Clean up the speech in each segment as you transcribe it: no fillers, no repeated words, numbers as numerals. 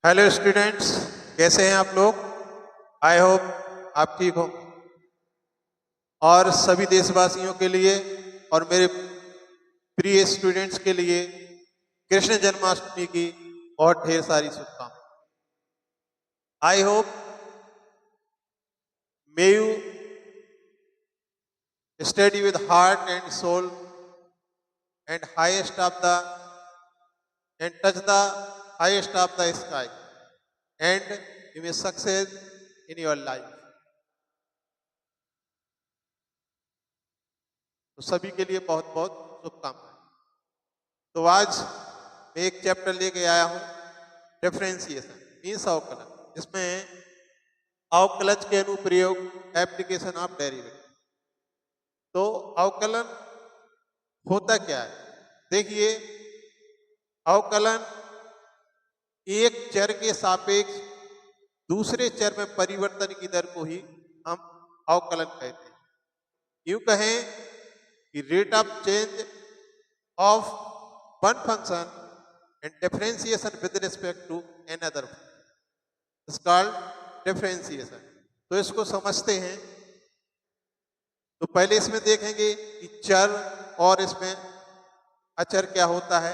Hello students, कैसे हैं आप लोग। आई होप आप ठीक हो। और सभी देशवासियों के लिए और मेरे प्रिय स्टूडेंट्स के लिए कृष्ण जन्माष्टमी की बहुत ढेर सारी शुभकामनाएं। I hope may you study with heart and soul and highest of the end touch the highest of the sky and you may success in your life. तो सभी के लिए बहुत बहुत शुभकामनाएं। तो आज मैं एक चैप्टर लेके आया हूं, डिफरेंशिएशन मीन्स अवकलन, जिसमें अवकलज के अनुप्रयोग, एप्लीकेशन ऑफ डेरिवेटिव। तो अवकलन होता क्या है, देखिए। अवकलन एक चर के सापेक्ष दूसरे चर में परिवर्तन की दर को ही हम अवकलन कहते हैं। यूं कहें कि rate of change of one function and differentiation with respect to another is called differentiation। तो इसको समझते हैं। तो पहले इसमें देखेंगे कि चर और इसमें अचर क्या होता है।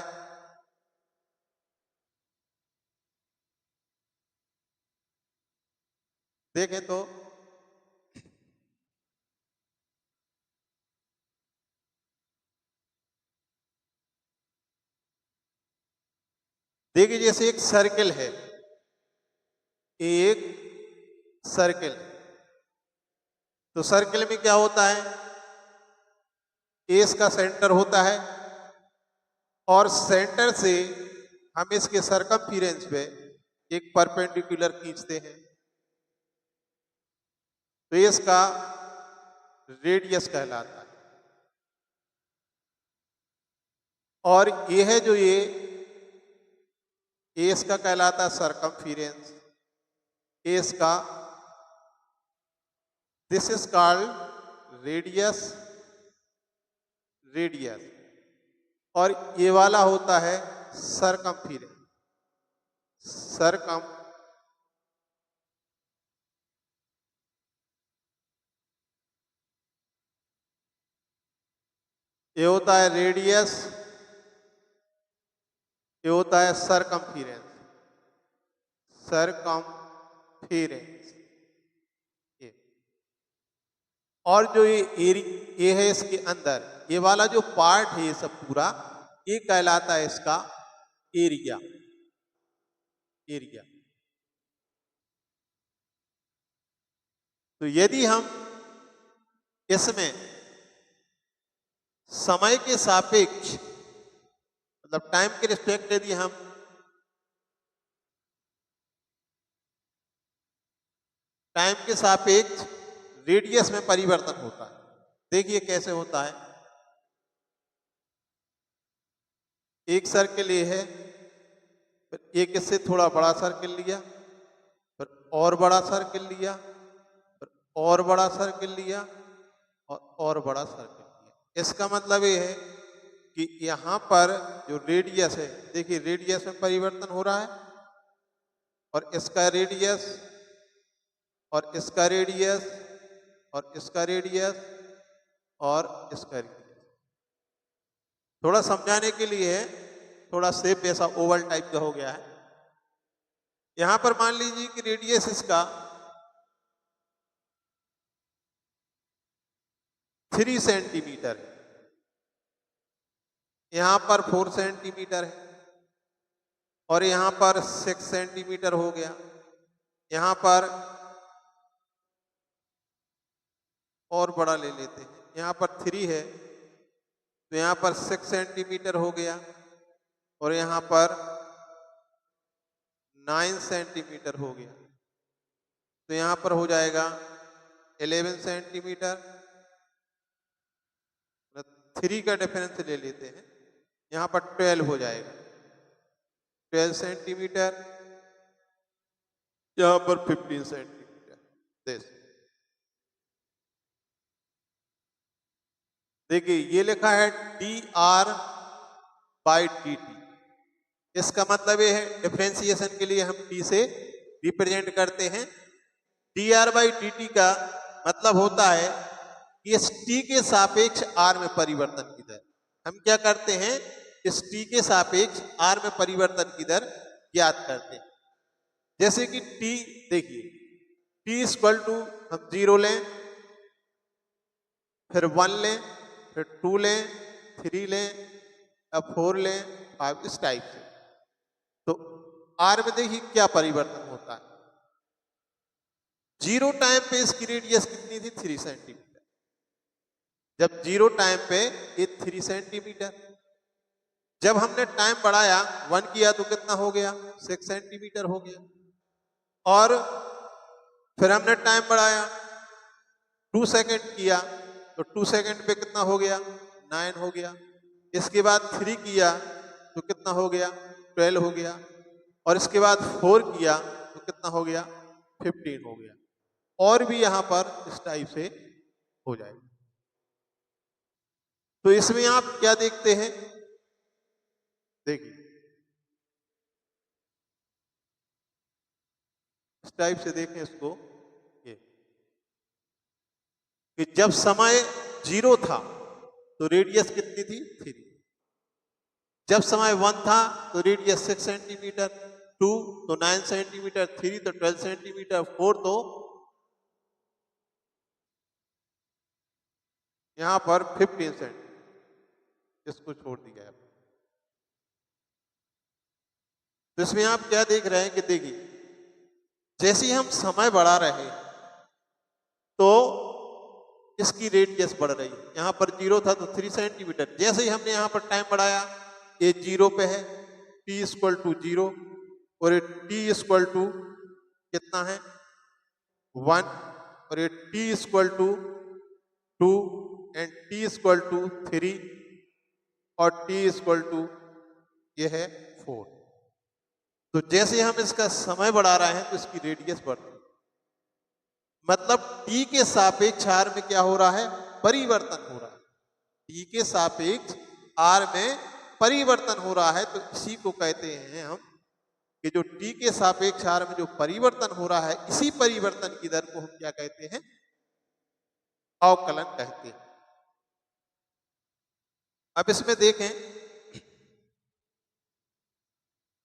देखें तो देखिए, जैसे एक सर्किल है, एक सर्किल। तो सर्किल में क्या होता है, एस का सेंटर होता है और सेंटर से हम इसके सरकमफेरेंस पे एक परपेंडिकुलर खींचते हैं, तो इसका रेडियस कहलाता है। और ये है जो ये इसका कहलाता है सरकमफेरेंस, इसका this is called radius. Radius और ये वाला होता है सरकमफेरेंस। सरकम ये होता है रेडियस, ये होता है सरकमफेरेंस। सरकमफेरेंस ये। और जो ये है इसके अंदर, ये वाला जो पार्ट है ये सब पूरा, ये कहलाता है इसका एरिया। एरिया। तो यदि हम इसमें समय के सापेक्ष, मतलब टाइम के रिस्पेक्ट, यदि हम टाइम के सापेक्ष रेडियस में परिवर्तन होता है। देखिए कैसे होता है। एक सर्किल ये है, फिर एक इससे थोड़ा बड़ा सर्किल लिया, फिर और बड़ा सर्किल लिया, फिर और बड़ा सर्किल लिया और बड़ा सर्किल लिया। इसका मतलब ये है कि यहां पर जो रेडियस है, देखिए रेडियस में परिवर्तन हो रहा है, और इसका रेडियस और इसका रेडियस और इसका रेडियस और इसका रेडियस। थोड़ा समझाने के लिए है, थोड़ा शेप ऐसा ओवल टाइप का हो गया है। यहां पर मान लीजिए कि रेडियस इसका 3 सेंटीमीटर है, यहां पर 4 सेंटीमीटर है, और यहां पर 6 सेंटीमीटर हो गया। यहां पर और बड़ा ले लेते हैं, यहां पर 3 है, तो यहां पर 6 सेंटीमीटर हो गया, और यहां पर 9 सेंटीमीटर हो गया। तो यहां पर हो जाएगा 11 सेंटीमीटर। 3 का डिफरेंस ले लेते हैं, यहां पर 12 हो जाएगा। 12 सेंटीमीटर, यहां पर 15 सेंटीमीटर। देखिए ये लिखा है D R by D T. इसका मतलब ये है डिफरेंशिएशन के लिए हम टी से रिप्रेजेंट करते हैं। D R by D T का मतलब होता है कि इस टी के सापेक्ष आर में परिवर्तन की दर। हम क्या करते हैं, इस टी के सापेक्ष आर में परिवर्तन की दर ज्ञात करते हैं। जैसे कि टी देखिए, टी इक्वल टू हम 0 लें, फिर 1 लें, फिर 2 लें, 3 लें, अब 4 लें, 5, इस टाइप से। तो आर में देखिए क्या परिवर्तन होता है। 0 टाइम पे इसकी रेडियस कितनी थी, 3 सेंटीमीटर। जब 0 टाइम पे ये 3 सेंटीमीटर, जब हमने टाइम बढ़ाया 1 किया तो कितना हो गया, 6 सेंटीमीटर हो गया। और फिर हमने टाइम बढ़ाया 2 सेकंड किया तो 2 सेकंड पे कितना हो गया, 9 हो गया। इसके बाद 3 किया तो कितना हो गया, 12 हो गया। और इसके बाद 4 किया तो कितना हो गया, 15 हो गया। और भी यहां पर इस टाइप से हो जाएगा। तो इसमें आप क्या देखते हैं, देखिए इस टाइप से देखें इसको, ये कि जब समय 0 था तो रेडियस कितनी थी, 3। जब समय 1 था तो रेडियस 6 सेंटीमीटर, 2 तो 9 सेंटीमीटर, 3 तो 12 सेंटीमीटर, 4 तो यहां पर 15 सेंटीमीटर। इसको छोड़ दिया है। तो इसमें आप क्या देख रहे हैं कि देखिए जैसे ही हम समय बढ़ा रहे हैं तो इसकी रेडियस बढ़ रही है। यहां पर 0 था तो 3 सेंटीमीटर, जैसे ही हमने यहां पर टाइम बढ़ाया ये 0 पे है, t इक्वल टू 0, और ये t इक्वल टू कितना है, 1, और ये t equal to 2 and t equal to 3 और t इक्वल टू ये है 4। तो जैसे हम इसका समय बढ़ा रहे हैं तो इसकी रेडियस बढ़ रही है। मतलब t के सापेक्ष r में क्या हो रहा है, परिवर्तन हो रहा है। t के सापेक्ष r में परिवर्तन हो रहा है। तो इसी को कहते हैं हम कि जो t के सापेक्ष r में जो परिवर्तन हो रहा है, इसी परिवर्तन की दर को हम क्या कहते हैं, अवकलन कहते हैं। अब इसमें देखें,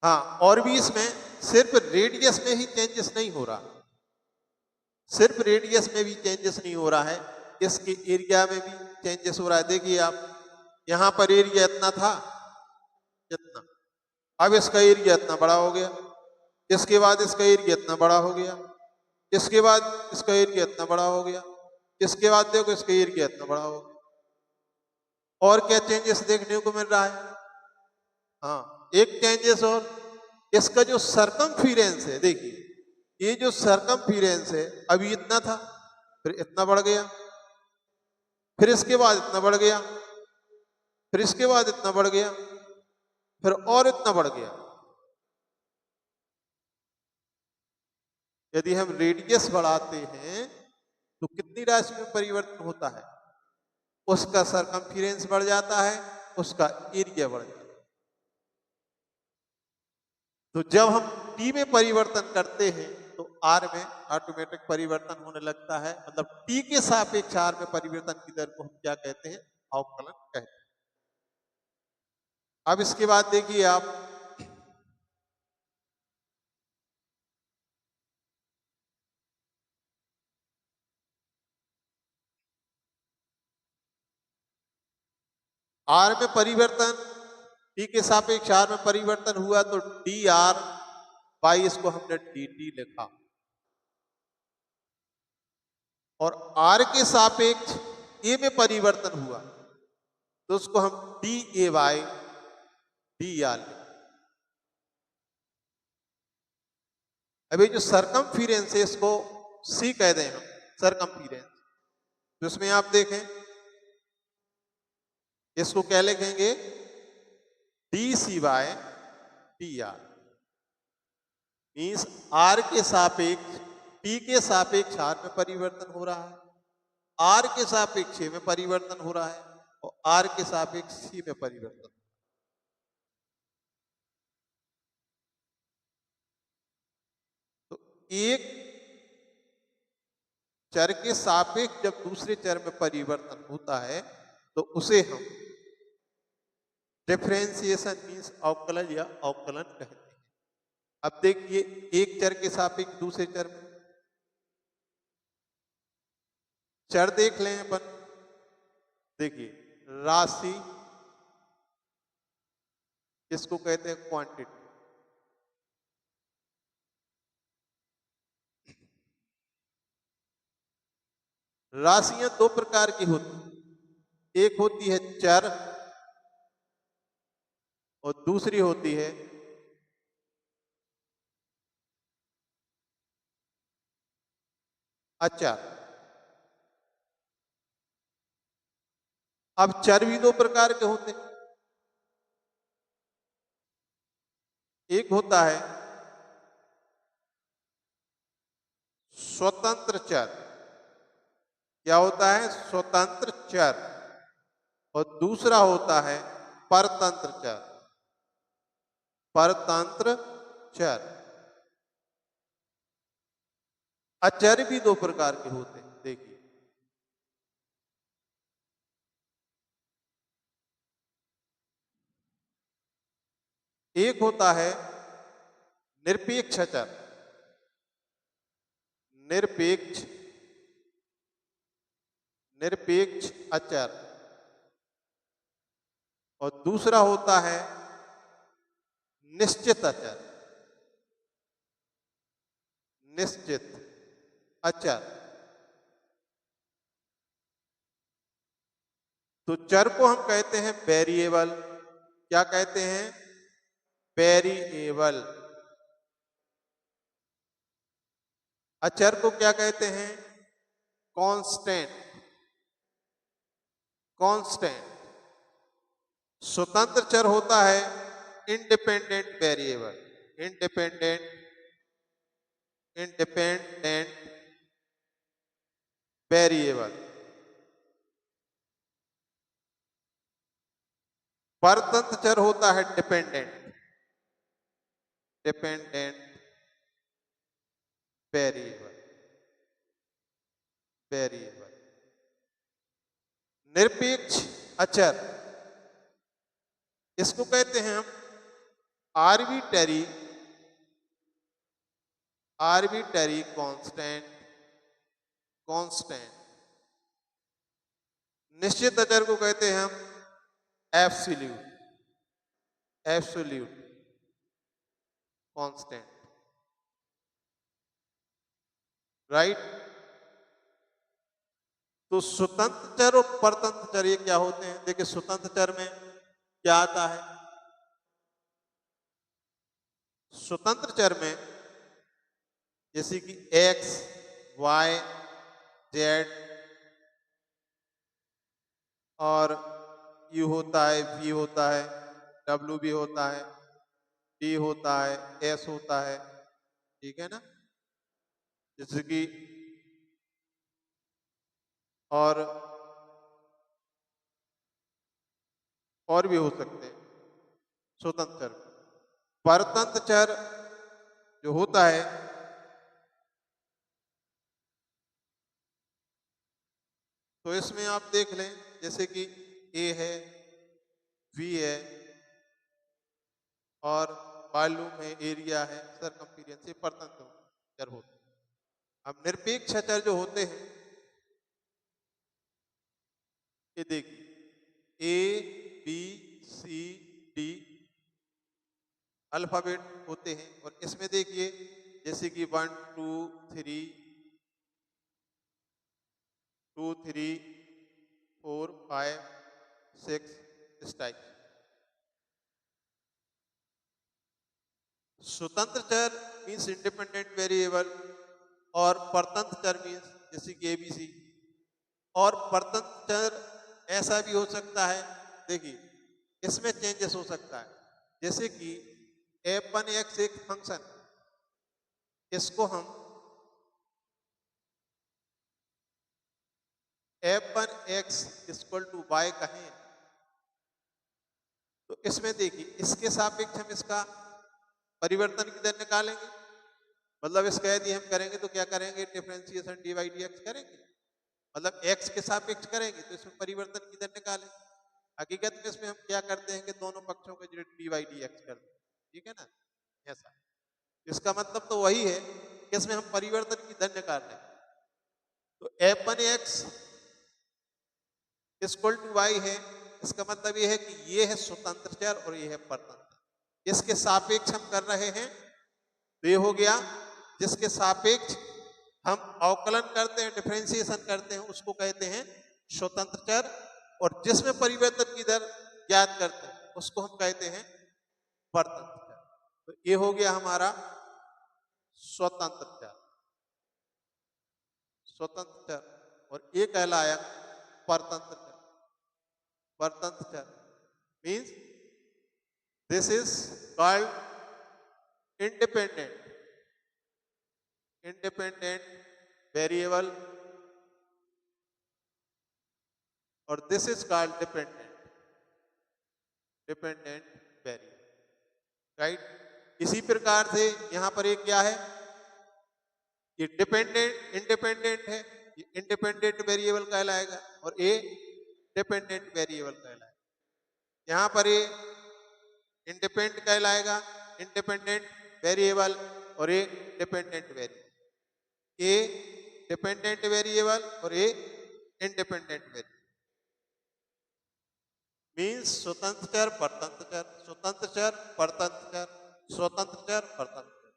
हाँ, और भी इसमें सिर्फ रेडियस में ही चेंजेस नहीं हो रहा, सिर्फ रेडियस में भी चेंजेस नहीं हो रहा है, इसके एरिया में भी चेंजेस हो रहा है। देखिए आप, यहां पर एरिया इतना था, इतना, अब इसका एरिया इतना बड़ा हो गया, इसके बाद इसका एरिया इतना बड़ा हो गया, इसके बाद इसका एरिया इतना बड़ा हो गया, इसके बाद देखो इसका एरिया इतना बड़ा हो गया। और क्या चेंजेस देखने को मिल रहा है, हाँ, एक चेंजेस और, इसका जो सरकमफिरेंस है, देखिए ये जो सरकमफिरेंस है अभी इतना था, फिर इतना बढ़ गया, फिर इसके बाद इतना बढ़ गया, फिर इसके बाद इतना बढ़ गया, फिर और इतना बढ़ गया। यदि हम रेडियस बढ़ाते हैं तो कितनी राशि में परिवर्तन होता है, उसका सरकमफिरेंस बढ़ जाता है, उसका एरिया बढ़ जाता है। तो जब हम टी में परिवर्तन करते हैं तो आर में ऑटोमेटिक परिवर्तन होने लगता है। मतलब टी के सापेक्ष आर में परिवर्तन की दर को हम क्या कहते हैं, अवकलन कहते हैं। अब इसके बाद देखिए आप, आर में परिवर्तन, टी के सापेक्ष आर में परिवर्तन हुआ तो डी आर बाई, इसको हमने डी टी लिखा, और आर के सापेक्ष ए में परिवर्तन हुआ तो उसको हम D A by D R लिखा। अभी जो सरकमफिरेंस है इसको सी कह दें हम, सरकमफिरेंस। तो इसमें आप देखें, इसको क्या लिखेंगे, D C by D R, means R के सापेक्ष टी के सापेक्ष आर में परिवर्तन हो रहा है, आर के सापेक्ष में परिवर्तन हो रहा है, और आर के सापेक्ष सी में परिवर्तन। एक चर के सापेक्ष जब दूसरे चर में परिवर्तन होता है तो उसे हम डिफरेंशिएशन मीन्स अवकलन या अवकलन कहते हैं। अब देखिए, एक चर के सापेक्ष दूसरे चर में चर देख लें अपन। देखिए, राशि, इसको कहते हैं क्वांटिटी। राशियां दो प्रकार की होती हैं, एक होती है चर और दूसरी होती है अचर। अब चर भी दो प्रकार के होते हैं, एक होता है स्वतंत्र चर। क्या होता है? स्वतंत्र चर। और दूसरा होता है परतंत्र चर। परतंत्र चर। अचर भी दो प्रकार के होते हैं, देखिए। एक होता है निरपेक्ष अचर, निरपेक्ष निरपेक्ष अचर। और दूसरा होता है निश्चित अचर, निश्चित अचर। तो चर को हम कहते हैं वेरिएबल। क्या कहते हैं? वेरिएबल। अचर को क्या कहते हैं? कांस्टेंट। कांस्टेंट। स्वतंत्र चर होता है इंडिपेंडेंट वेरिएबल। Independent variable. परतंत्र चर होता है डिपेंडेंट वेरिएबल। निरपेक्ष अचर, इसको कहते हैं हम आर्बिटरी कांस्टेंट। निश्चित अचर को कहते हैं हम एब्सोल्यूट कांस्टेंट। राइट? तो स्वतंत्र चर और परतंत्र चर ये क्या होते हैं? देखिए, स्वतंत्र चर में क्या आता है? स्वतंत्र चर में जैसे कि x, y, z और u होता है, v होता है, w भी होता है, t होता है, s होता है। ठीक है ना? जैसे कि और भी हो सकते हैं स्वतंत्र चर। परतंत्र चर जो होता है तो इसमें आप देख लें, जैसे कि a है, v है और वॉल्यूम है, एरिया है, सरकमफेरेंस, ये परतंत्र चर होते हैं। अब निरपेक्ष चर जो होते हैं, ये देखिए a, b, c, d alphabet होते हैं। और इसमें देखिए जैसे कि 1 2 3 4 5 6 इस टाइप। स्वतंत्र चर मीन्स इंडिपेंडेंट वेरिएबल और परतंत्र चर मीन्स जैसे कि एबीसी। और परतंत्र चर ऐसा भी हो सकता है, देखिए इसमें चेंजेस हो सकता है। जैसे कि f1x एक फंक्शन, इसको हम f1x = y कहें तो इसमें देखिए इसके सापेक्ष हम इसका परिवर्तन किधर निकालेंगे? मतलब इसका यदि हम करेंगे तो क्या करेंगे, differentiation D by d x करेंगे, मतलब एक्स के सापेक्ष करेंगे, तो इसमें परिवर्तन की दर निकालें। हकीकत में इसमें हम क्या करते हैं कि दोनों पक्षों का डी बाई डी एक्स कर दें, ठीक है ना, ऐसा। इसका मतलब तो वही है कि इसमें हम परिवर्तन की दर निकाल रहे हैं। तो f1 x equal to Y है, इसका मतलब ये है कि ये है स्वतंत्र चर और ये है परतंत्र। इसके सापेक्ष हम कर रहे हैं, तो ये हो गया जिसके सापेक्ष हम अवकलन करते हैं, डिफरेंशिएशन करते हैं, उसको कहते हैं स्वतंत्र चर, और जिसमें परिवर्तन की दर ज्ञात करते हैं उसको हम कहते हैं परतंत्र चर। तो ये हो गया हमारा स्वतंत्र चर, स्वतंत्र चर, और ये कहलाया परतंत्र चर। परतंत्र चर means this is called independent variable, और this is called dependent variable, right. इसी प्रकार से यहां पर एक क्या है, ये इंडिपेंडेंट है, ये इंडिपेंडेंट वेरिएबल कहलाएगा, और ये डिपेंडेंट वेरिएबल कहलाएगा। यहां पर ये इंडिपेंडेंट कहलाएगा, इंडिपेंडेंट वेरिएबल, और ये डिपेंडेंट वेरिएबल। ये डिपेंडेंट वेरिएबल और ये इंडिपेंडेंट वेरिएबल मीन्स स्वतंत्र चर परतंत्र चर, स्वतंत्र चर परतंत्र चर, स्वतंत्र चर परतंत्र चर।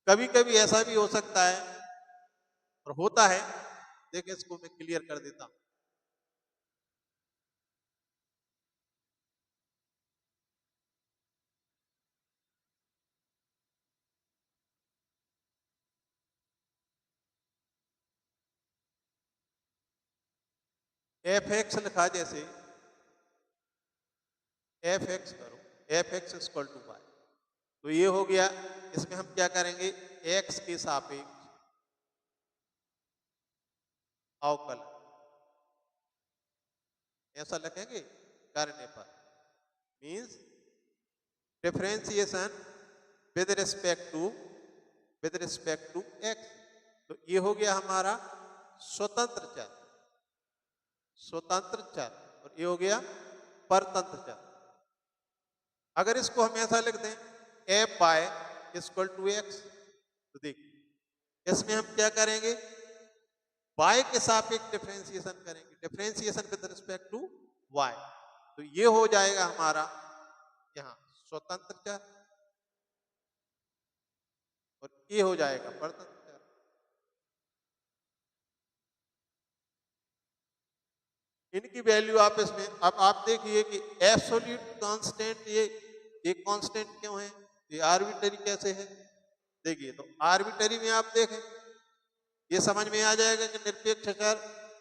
कभी कभी ऐसा भी हो सकता है और होता है, देखिए इसको मैं क्लियर कर देता हूं। एफ एक्स लिखा, जैसे एफ एक्स करो, F X equal to Y, तो ये हो गया। इसमें हम क्या करेंगे, एक्स के सापेक्ष अवकलन, ऐसा लिखेंगे करने पर, means differentiation with respect to x. तो ये हो गया हमारा स्वतंत्र चर, स्वतंत्र चर, और ये हो गया परतंत्र चर। अगर इसको हम ऐसा लिख दें, f by equal to x, तो देखिए इसमें हम क्या करेंगे, y के सापेक्ष डिफरेंशिएशन करेंगे, differentiation with respect to y, तो ये हो जाएगा हमारा यहां स्वतंत्र चर, और ये हो जाएगा परतंत्र चर। इनकी वैल्यू आप इसमें, अब आप देखिए कि एब्सोल्यूट कांस्टेंट, ये कांस्टेंट क्यों है, ये आर्बिट्ररी कैसे है। देखिए तो आर्बिट्ररी में आप देखें, ये समझ में आ जाएगा कि निरपेक्ष चर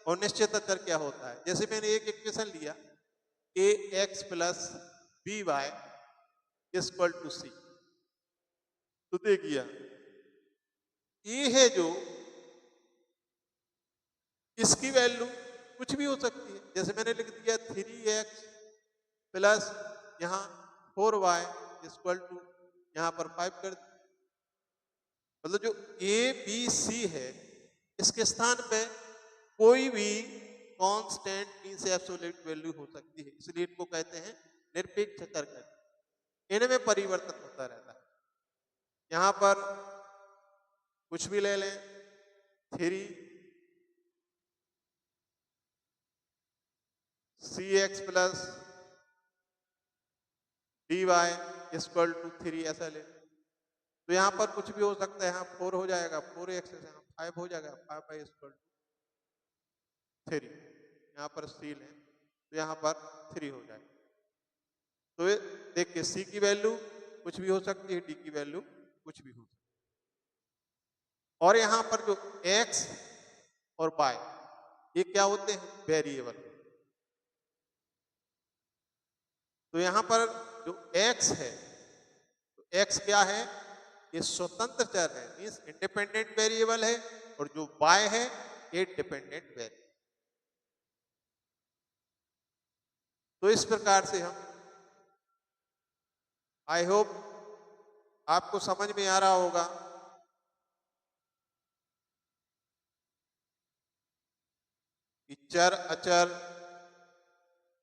और निश्चित चर क्या होता है। जैसे मैंने एक इक्वेशन लिया, a x plus b y equal to c, तो देखिए ये है जो, इसकी वैल्यू कुछ भी हो सकती है। जैसे मैंने लिख दिया 3x प्लस यहाँ 4y इक्वल टू यहाँ पर 5 कर दिया, मतलब जो ए बी सी है इसके स्थान पे कोई भी कांस्टेंट मींस एब्सोल्यूट वैल्यू हो सकती है, इसलिए इनको कहते हैं निरपेक्ष चर कहते हैं। इनमें परिवर्तन होता रहता है। यहां पर कुछ भी ले लें, 3cx plus dy equal to 3 ऐसा ले, तो यहाँ पर कुछ भी हो सकता है। यहाँ 4 हो जाएगा, 4x, यहाँ 5 हो जाएगा, 5y इक्वल टू 3, यहाँ पर c लें तो यहाँ पर 3 हो जाएगा। तो देखिए c की वैल्यू कुछ भी हो सकती है, d की वैल्यू कुछ भी हो सकती है। और यहाँ पर जो x और y ये क्या होते हैं, वेरिएबल। तो यहाँ पर जो x है, तो x क्या है, ये स्वतंत्र चर है, मींस इंडिपेंडेंट वेरिएबल है, और जो y है ये डिपेंडेंट वेरिएबल। तो इस प्रकार से हम, आई होप आपको समझ में आ रहा होगा कि चर अचर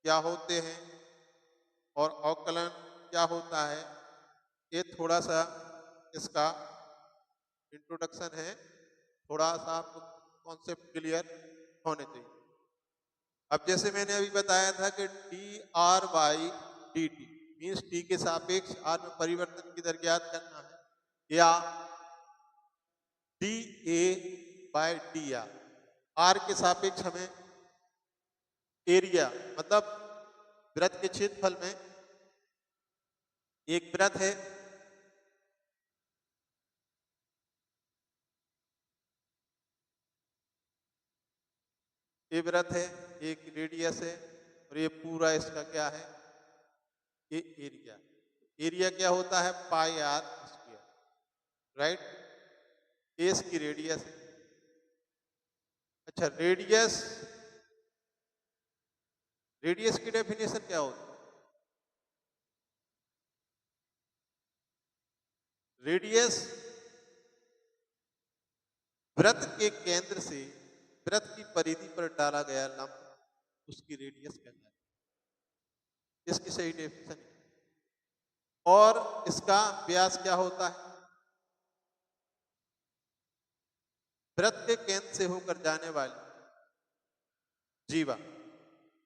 क्या होते हैं और अवकलन क्या होता है। ये थोड़ा सा इसका इंट्रोडक्शन है, थोड़ा सा आपको कॉन्सेप्ट क्लियर होने चाहिए। अब जैसे मैंने अभी बताया था कि D R by D T means T के सापेक्ष आर में परिवर्तन की दर ज्ञात करना है, या d A by D r के सापेक्ष हमें एरिया मतलब वृत्त के क्षेत्रफल में एक वृत्त है, ये वृत्त है, एक रेडियस है और ये पूरा इसका क्या है, ये एरिया। एरिया क्या होता है, पाई आर स्क्वायर, राइट। ये इसकी रेडियस है। अच्छा, रेडियस की डेफिनेशन क्या होती है? रेडियस वृत्त के केंद्र से वृत्त की परिधि पर डाला गया लंब, उसकी रेडियस कहलाती है। इसकी सही डेफिनेशन है। और इसका व्यास क्या होता है? वृत्त के केंद्र से होकर जाने वाली जीवा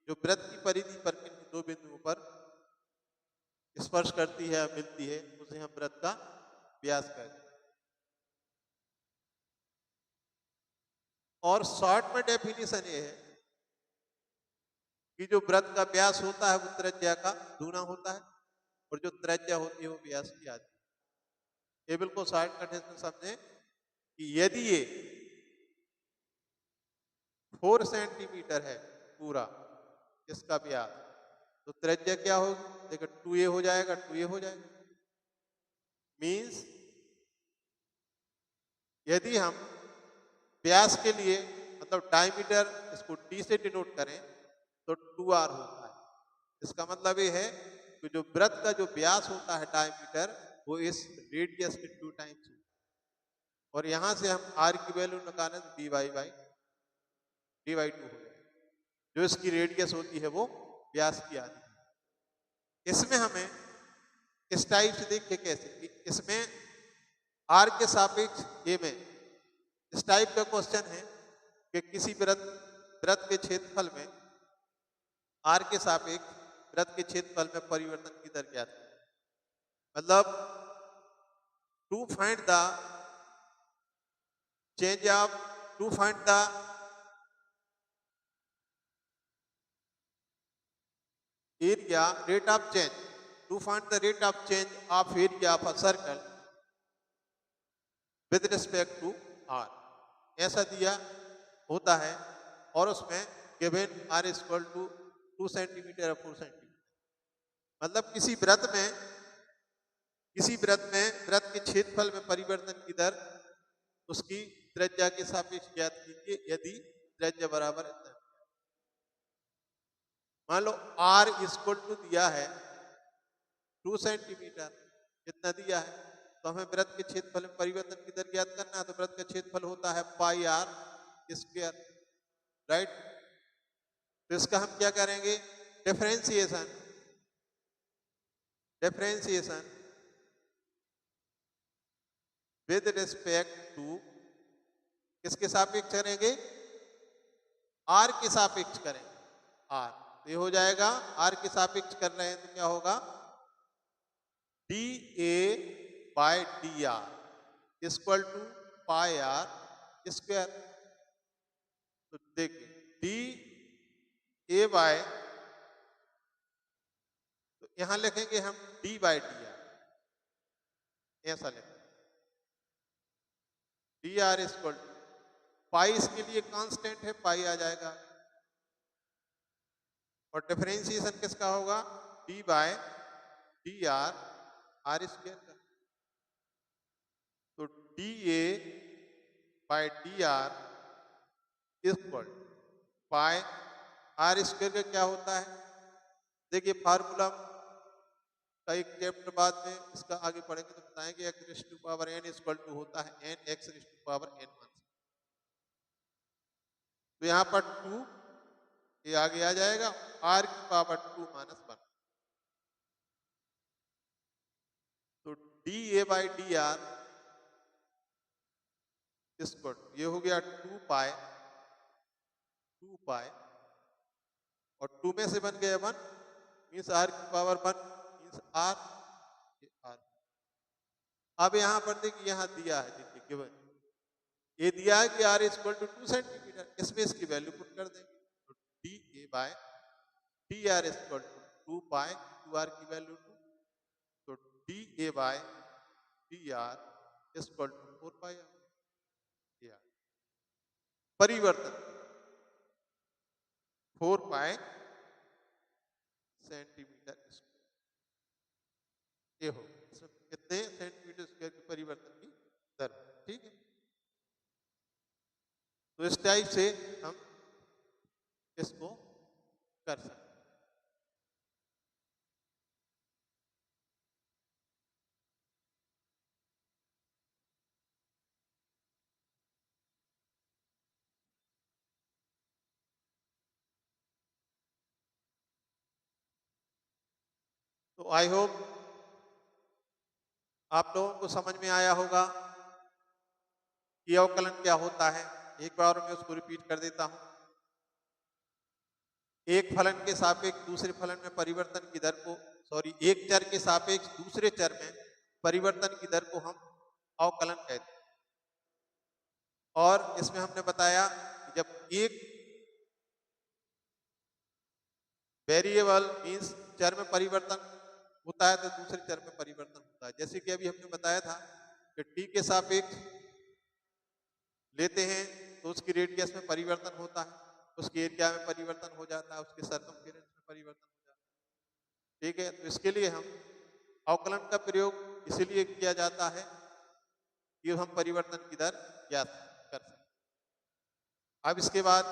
जो वृत्त की परिधि पर किन्हीं दो बिंदुओं पर स्पर्श करती है या मिलती है, उसे हम वृत्त का व्यास कहते हैं। और शॉर्ट में डेफिनेशन ये है कि जो वृत्त का व्यास होता है वो त्रिज्या का दूना होता है, और जो त्रिज्या होती है वो व्यास की आधी। ये बिल्कुल शॉर्टकट है, समझे कि यदि ये 4 सेंटीमीटर है पूरा इसका व्यास, तो त्रिज्या क्या होगी? देखो 2a हो जाएगा, 2a हो जाएगा। मीन्स यदि हम व्यास के लिए मतलब डायमीटर इसको d से डिनोट करें तो 2r होता है। इसका मतलब ये है कि जो वृत्त का जो व्यास होता है डायमीटर, वो इस रेडियस के 2 टाइम्स होता है। और यहां से हम r की वैल्यू निकालें तो dy बाई dy 2 हो जाएगा। जो इसकी रेडियस होती है वो व्यास की आधी है। इसमें हमें इस टाइप से देखिए कैसे कि इसमें r के सापेक्ष ये में इस टाइप का क्वेश्चन है कि किसी वृत्त के क्षेत्रफल में r के सापेक्ष वृत्त के क्षेत्रफल में परिवर्तन की दर क्या है। मतलब to find the change of to find the area rate of change, to find the rate of change of area of a circle with respect to r, ऐसा दिया होता है। और उसमें given r equal to 2 centimetre और 4 centimetre. मतलब किसी वृत्त में वृत्त के क्षेत्रफल में परिवर्तन की दर उसकी त्रिज्या के सापेक्ष ज्ञात कीजिए यदि त्रिज्या बराबर है। मान लो r इक्वल टू दिया है 2 सेंटीमीटर, इतना दिया है, तो हमें वृत्त के क्षेत्रफल में परिवर्तन की दर ज्ञात करना है। तो वृत्त का क्षेत्रफल होता है पाई आर स्क्वायर, राइट। तो इसका हम क्या करेंगे, डिफरेंशिएशन विद रिस्पेक्ट टू किसके सापेक्ष करेंगे, आर के सापेक्ष करेंगे। आर तो ये हो जाएगा, आर के सापेक्ष कर रहे हैं तो क्या होगा, d A by D r equal to pi r square. तो देखिए डी ए बाय, तो यहां लिखेंगे हम डी बाय डी आर, ऐसा लिखेंगे डी आर इक्वल टू पाई, इसके लिए कांस्टेंट है पाई आ जाएगा, और डिफरेंशिएशन किसका होगा, d by D r r square का। तो d A by D r equal pi r square का क्या होता है, देखिए फार्मूला का एक चैप्टर बाद में इसका आगे पढ़ेंगे तो बताएंगे x raise to power n equal to होता है n x raise to power n minus. तो यहाँ पर 2 ये आगे आ जाएगा r की पावर 2 माइनस 1। तो dA by D r equal ये हो गया 2 पाई और 2 में से बन गया 1 मीन्स r की पावर 1 मीन्स r r। अब यहाँ पर देखिए यहाँ दिया है देखिए गिवन ये दिया है कि r इक्वल टू 2 सेंटीमीटर, इसमें इसकी वैल्यू पुट कर देंगे तो dA by D r equal to 2 pi 2r की वैल्यू 2 तो dA by D r equal to 4 pi r परिवर्तन 4 पाई सेंटीमीटर स्क्वायर ये हो कितने सेंटीमीटर स्क्वायर के परिवर्तन की दर। ठीक है, तो इस टाइप से हम इसको कर सकते हैं। तो आई होप आप लोगों को समझ में आया होगा कि अवकलन क्या होता है। एक बार मैं उसको रिपीट कर देता हूं। एक फलन के सापेक्ष दूसरे फलन में परिवर्तन की दर को एक चर के सापेक्ष दूसरे चर में परिवर्तन की दर को हम अवकलन कहते हैं। और इसमें हमने बताया कि जब एक वेरिएबल मीन्स चर में परिवर्तन होता है तो दूसरे चर में परिवर्तन होता है। जैसे कि अभी हमने बताया था कि टी के सापेक्ष लेते हैं तो उसकी रेडियस में परिवर्तन होता है, उसके एरिया में परिवर्तन हो जाता है, उसके सर्कमफेरेंस में परिवर्तन हो जाता है। ठीक है, तो इसके लिए हम अवकलन का प्रयोग इसीलिए किया जाता है कि हम परिवर्तन की दर ज्ञात कर सकें। अब इसके बाद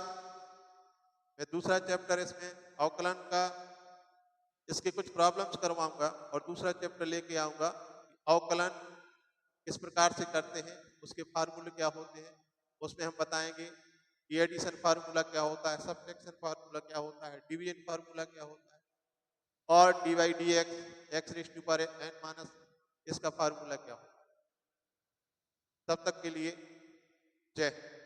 मैं दूसरा चैप्टर इसमें अवकलन का इसके कुछ प्रॉब्लम्स करवाऊंगा और दूसरा चैप्टर लेके आऊंगा अवकलन किस प्रकार से करते हैं, उसके फार्मूले क्या होते हैं। उसमें हम बताएंगे कि एडिशन फार्मूला क्या होता है, सब्ट्रैक्शन फार्मूला क्या होता है, डिवीजन फार्मूला क्या होता है और d by d x raise to power n minus इसका फार्मूला क्या होता है। तब तक के लिए जय हिंद।